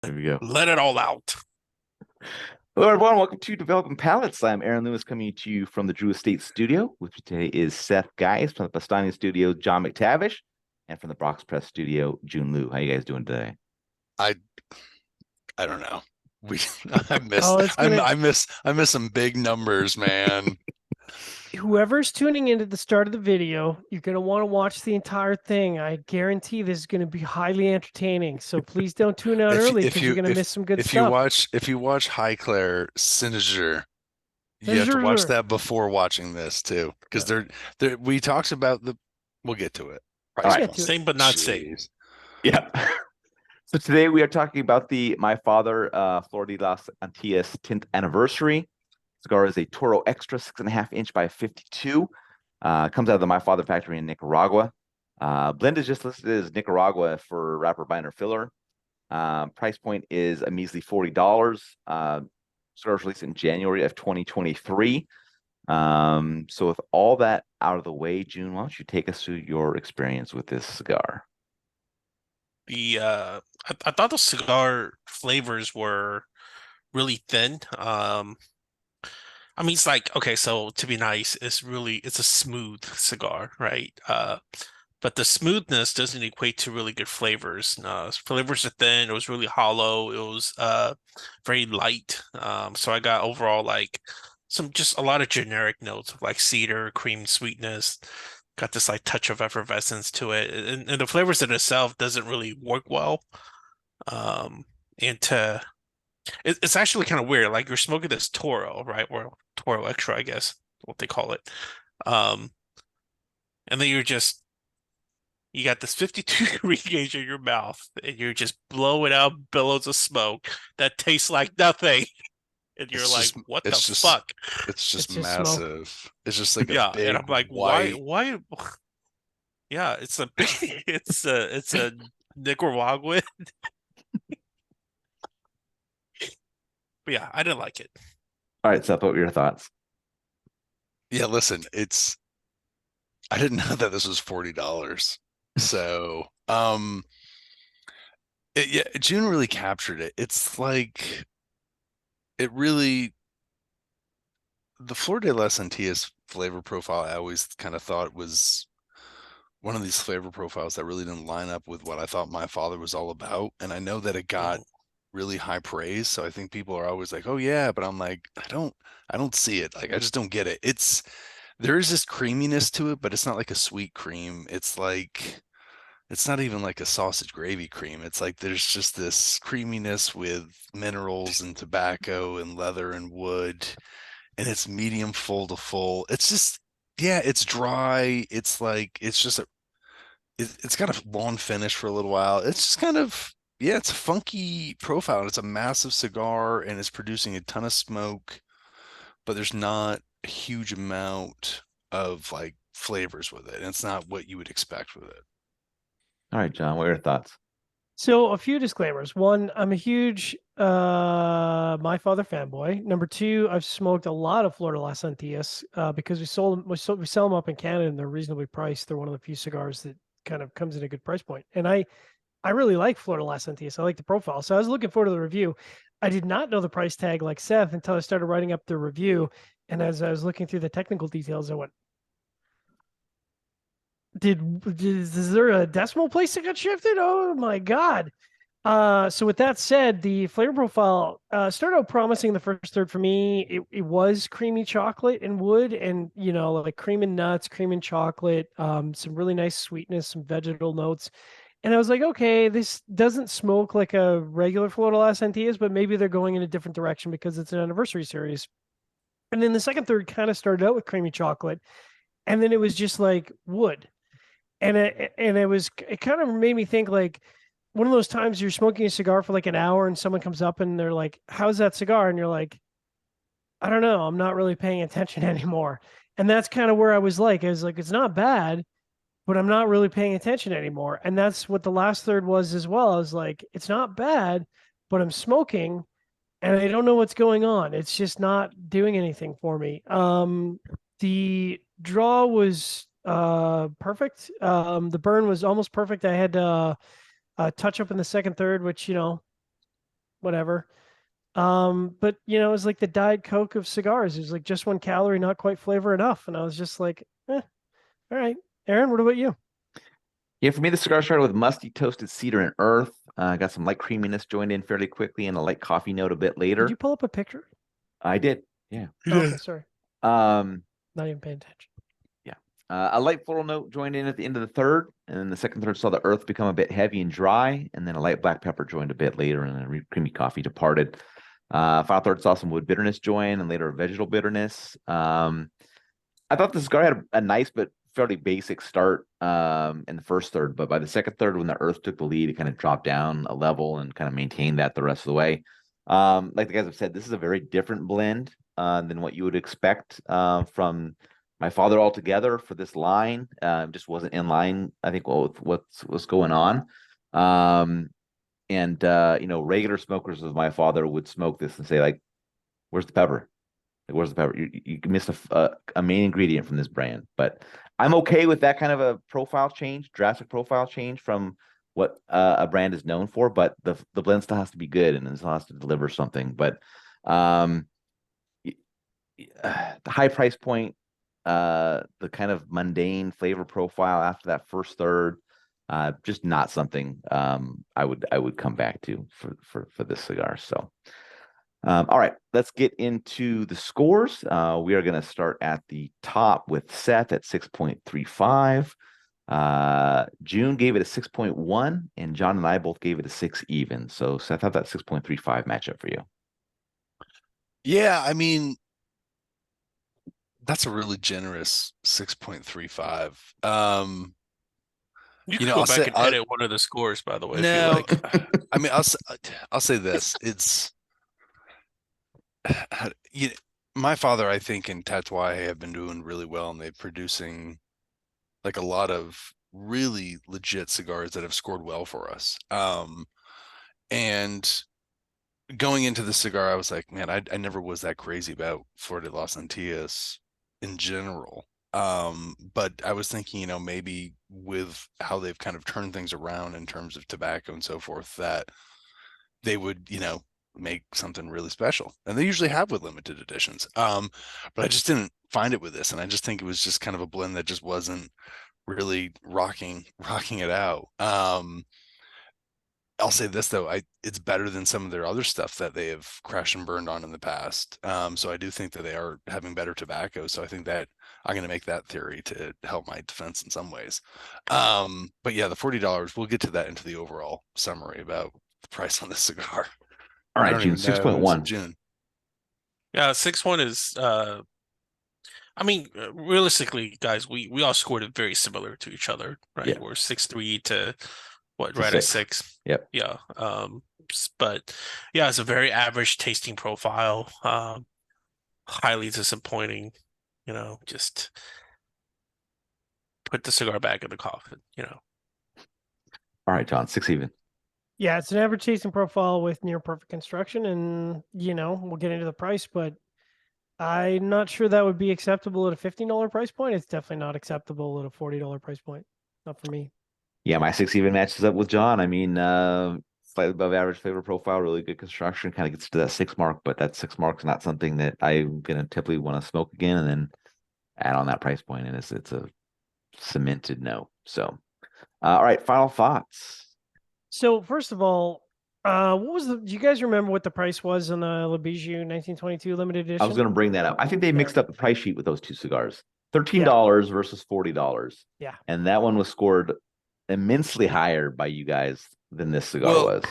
There we go. Let it all out. Hello, everyone. Welcome to Developing Palates. I'm Aaron Lewis coming to you from the Drew Estate Studio. With me today is Seth Geis from the Bastani Studio, John McTavish, and from the Brox Press Studio, Jiunn Liu. How you guys doing today? I I don't know. We I miss Oh, it's gonna I miss some big numbers, man. whoever's tuning into the start of the video, you're gonna want to watch the entire thing. I guarantee this is gonna be highly entertaining. So please don't tune out If early if because you're you gonna miss some good if you stuff. watch High Claire Sinager, you have to watch that before watching this too, because they're we talked about the we'll get to it. All We'll Price right. get to it. point. Same but not same. Jeez. Yeah. So today we are talking about the My Father Flor de las Antillas 10th anniversary. Cigar is a Toro Extra 6.5 inch by 52. Comes out of the My Father factory in Nicaragua. Blend is just listed as Nicaragua for wrapper, binder, filler. Price point is a measly $40. Cigar was released in January of 2023. So with all that out of the way, June, why don't you take us through your experience with this cigar? I thought the cigar flavors were really thin. I mean, it's like, okay, so to be nice, it's a smooth cigar, right? But the smoothness doesn't equate to really good flavors. Flavors are thin. It was really hollow. It was very light. So I got overall like some just a lot of generic notes of like cedar, cream, sweetness. Got this like touch of effervescence to it, and the flavors in itself doesn't really work well. Um, and to it's actually kind of weird. Like you're smoking this Toro, right? Or Toro Extra, I guess, what they call it. Um, and then you got this 52 degree gauge in your mouth, and you're just blowing out billows of smoke that tastes like nothing. And you're It's like, just what the it's just fuck? it's just It's just smoke. massive. It's just like a Yeah, and big I'm like, white. why? Yeah, it's a it's a Nicaraguan. But yeah, I didn't like it. All right, Seth, what were your thoughts? Yeah, listen, it's I didn't know that this was $40. So, yeah, June really captured it. It's like it really the Flor de las Antillas flavor profile. I always kind of thought was one of these flavor profiles that really didn't line up with what I thought my father was all about. And I know that it got Mhm. really high praise. So I think people are always like, "Oh yeah," but I'm like, I don't see it. Like I just don't get it. There is this creaminess to it, but it's not like a sweet cream. It's not even like a sausage gravy cream. It's like there's just this creaminess with minerals and tobacco and leather and wood, and it's medium full to full. It's just, yeah, it's dry. It's like it's just it's got a long finish for a little while. It's just kind of, yeah, it's a funky profile. It's a massive cigar and it's producing a ton of smoke, but there's not a huge amount of like flavors with it. And it's not what you would expect with it. All right, John, what are your thoughts? So a few disclaimers. One, I'm a huge My Father fanboy. Number two, I've smoked a lot of Flor de las Antillas because we sell them up in Canada and they're reasonably priced. They're one of the few cigars that kind of comes at a good price point. And I really like Flor de las Antillas. I like the profile. So I was looking forward to the review. I did not know the price tag like Seth until I started writing up the review. And as I was looking through the technical details, I went, is there a decimal place that got shifted? Oh my God. So with that said, the flavor profile started out promising the first third for me. It was creamy chocolate and wood and, like cream and nuts, cream and chocolate, some really nice sweetness, some vegetal notes. And I was like, okay, this doesn't smoke like a regular Flor de las Antillas, but maybe they're going in a different direction because it's an anniversary series. And then the second third kind of started out with creamy chocolate, and then it was just like wood. It kind of made me think like one of those times you're smoking a cigar for like an hour and someone comes up and they're like, "How's that cigar?" And you're like, "I don't know. I'm not really paying attention anymore." And that's kind of where I was like, it's not bad, but I'm not really paying attention anymore. And that's what the last third was as well. I was like, it's not bad, but I'm smoking and I don't know what's going on. It's just not doing anything for me. The draw was perfect. The burn was almost perfect. I had a touch up in the second third, which whatever. But you know, it was like the Diet Coke of cigars. It was like just 1 calorie, not quite flavor enough. And I was just like, all right. Aaron, what about you? Yeah, for me, the cigar started with musty toasted cedar and earth. Got some light creaminess joined in fairly quickly and a light coffee note a bit Did later. you pull up a picture? I did. Yeah. Okay, sorry. Um, Not even paying attention. yeah. A light floral note joined in at the end of the third, and then the second third saw the earth become a bit heavy and dry, and then a light black pepper joined a bit later, and then creamy coffee departed. Final third saw some wood bitterness join, and later a vegetal bitterness. I thought the cigar had a nice but fairly basic start in the first third, but by the second third, when the earth took the lead, it kind of dropped down a level and kind of maintained that the rest of the way. Like the guys have said, this is a very different blend than what you would expect from my father altogether for this line. Just wasn't in line, I think, with what's going on. And you know, regular smokers of my father would smoke this and say, like, "Where's the pepper? Like, where's the pepper? You missed a main ingredient from this brand." But I'm okay with that kind of a profile change, drastic profile change from what a brand is known for. But the blend still has to be good and it still has to deliver something. But um, the high price point, the kind of mundane flavor profile after that first third, just not something I would come back to for this cigar. So. All right, let's get into the scores. We are going to start at the top with Seth at 6.35. Jiunn gave it a 6.1, and John and I both gave it a 6 even. So Seth, how'd that 6.35 matchup for you? Yeah, I mean, that's a really generous 6.35. You You can know, go I'll say back and edit one of the scores, by the way, if you no. like. I mean, I'll say this. It's you my father, I think, and Tatuai have been doing really well, and they're producing like a lot of really legit cigars that have scored well for us. And going into the cigar, I was like, man, I never was that crazy about Flor de las Antillas in general. But I was thinking, you know, maybe with how they've kind of turned things around in terms of tobacco and so forth, that they would, you know, make something really special. And they usually have with limited editions. But I just didn't find it with this. And I just think it was just kind of a blend that just wasn't really rocking it out. I'll say this though, it's better than some of their other stuff that they have crashed and burned on in the past. So I do think that they are having better tobacco. So I think that I'm going to make that theory to help my defense in some ways. But yeah, the $40, we'll get to that into the overall summary about the price on this cigar. All I right, don't Jiunn, even know. 6.1. Jiunn. Yeah, 6-1 is I mean, realistically, guys, we all scored it very similar to each other, right? Yeah. We're 6-3 to what, To right at 6. 6. Yep. Yeah. But yeah, it's a very average tasting profile. Highly disappointing, you know, just put the cigar back in the coffin, you know. All right, John, 6 even. Yeah, it's an average tasting profile with near perfect construction, and you know, we'll get into the price, but I'm not sure that would be acceptable at a $15 price point. It's definitely not acceptable at a $40 price point. Not for me. Yeah, my 6 even matches up with John. I mean, slightly above average flavor profile, really good construction, kind of gets to that 6 mark, but that 6 mark is not something that I'm gonna typically want to smoke again, and then add on that price point, and it's a cemented no. So, all right, final thoughts. So first of all, what was do you guys remember what the price was on the Le Bijou 1922 limited edition? I was going to bring that up. I think they mixed up the price sheet with those two cigars. $13 versus $40. Yeah. And that one was scored immensely higher by you guys than this cigar was.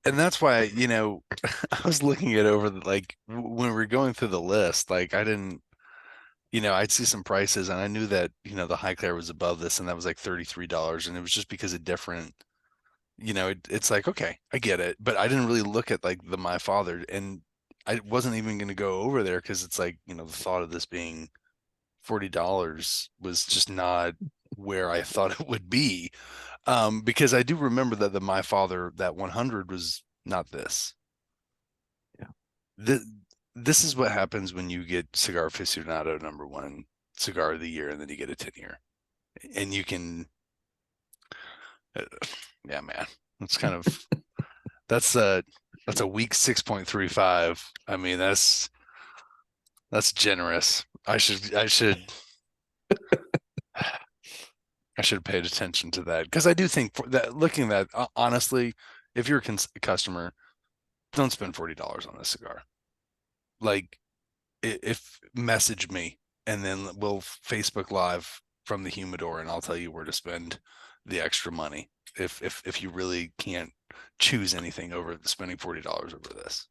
And that's why, you know, I was looking at over like when we were going through the list, like I didn't, you know, I'd see some prices and I knew that, you know, the High Claire was above this and that was like $33. And it was just because of different, you know, it's like, okay, I get it. But I didn't really look at like the My Father, and I wasn't even going to go over there because it's like, you know, the thought of this being $40 was just not where I thought it would be. Because I do remember that the My Father, that 100 was not this. Yeah. This is what happens when you get Cigar Aficionado #1 cigar of the year, and then you get a 10-year, and you can, yeah, man, that's kind of, that's That's a weak 6.35. I mean, that's generous. I should have paid attention to that, because I do think that looking at that, honestly, if you're a customer, don't spend $40 on this cigar. Like, if message me and then we'll Facebook Live from the humidor, and I'll tell you where to spend the extra money if you really can't choose anything over spending $40 over this.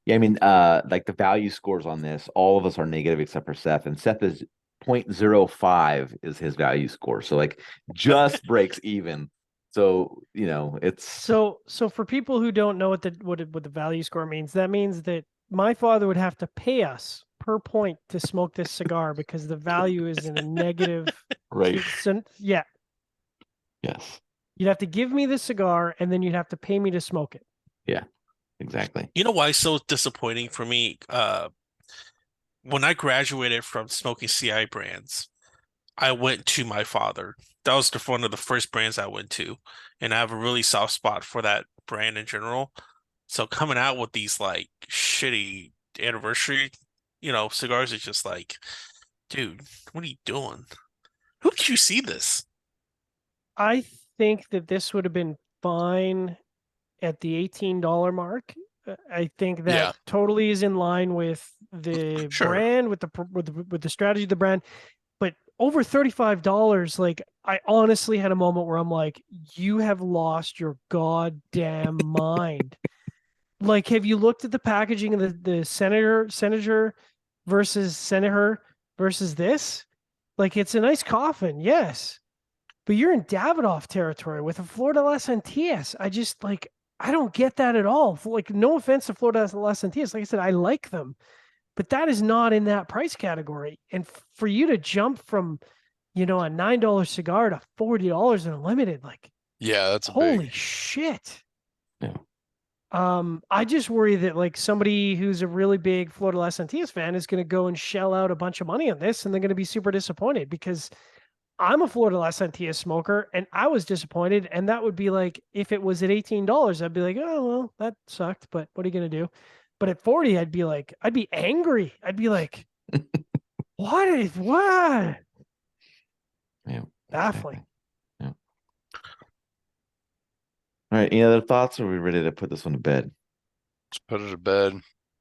Yeah, I mean, like the value scores on this, all of us are negative except for Seth, and Seth is 0.05 is his value score, so like just breaks even. So it's So for people who don't know what the value score means, that means that my father would have to pay us per point to smoke this cigar because the value is in a negative. right. Yeah, Yes, you'd have to give me the cigar, and then you'd have to pay me to smoke it. exactly. You know why it's so disappointing for me? When I graduated from smoking CI brands, I went to my father. That was one of the first brands I went to, and I have a really soft spot for that brand in general. So coming out with these like shitty anniversary, cigars is just like, dude, what are you doing? Who did you see this? I think that this would have been fine at the $18 mark. I think that Yeah. totally is in line with the Sure. brand, with the strategy of the brand. But over $35, like, I honestly had a moment where I'm like, you have lost your goddamn mind. Like, have you looked at the packaging of the senator versus senator versus this? Like, it's a nice coffin, yes, but you're in Davidoff territory with a Flor de las Antillas. I just, like, I don't get that at all. Like, no offense to Flor de las Antillas. Like I said, I like them, but that is not in that price category. And for you to jump from, a $9 cigar to $40 in a limited, like, Yeah, that's holy big. shit. Yeah. I just worry that, like, somebody who's a really big Flor de las Antillas fan is going to go and shell out a bunch of money on this, and they're going to be super disappointed, because I'm a Flor de las Antillas smoker, and I was disappointed. And that would be like, if it was at $18, I'd be like, oh, well, that sucked, but what are you going to do? But at 40, I'd be angry. I'd be like, what? Yeah, Baffling. exactly. Yeah. All right, any other thoughts, or are we ready to put this one to bed? Let's put it to bed.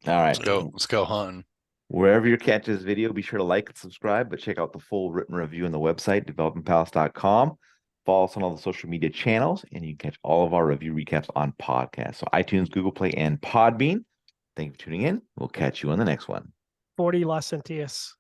All right. Let's go hunting. Wherever you're catching this video, be sure to like and subscribe, but check out the full written review on the website, developingpalace.com. Follow us on all the social media channels, and you can catch all of our review recaps on podcasts. So iTunes, Google Play, and Podbean. Thank you for tuning in. We'll catch you on the next one. 40 Las Antillas.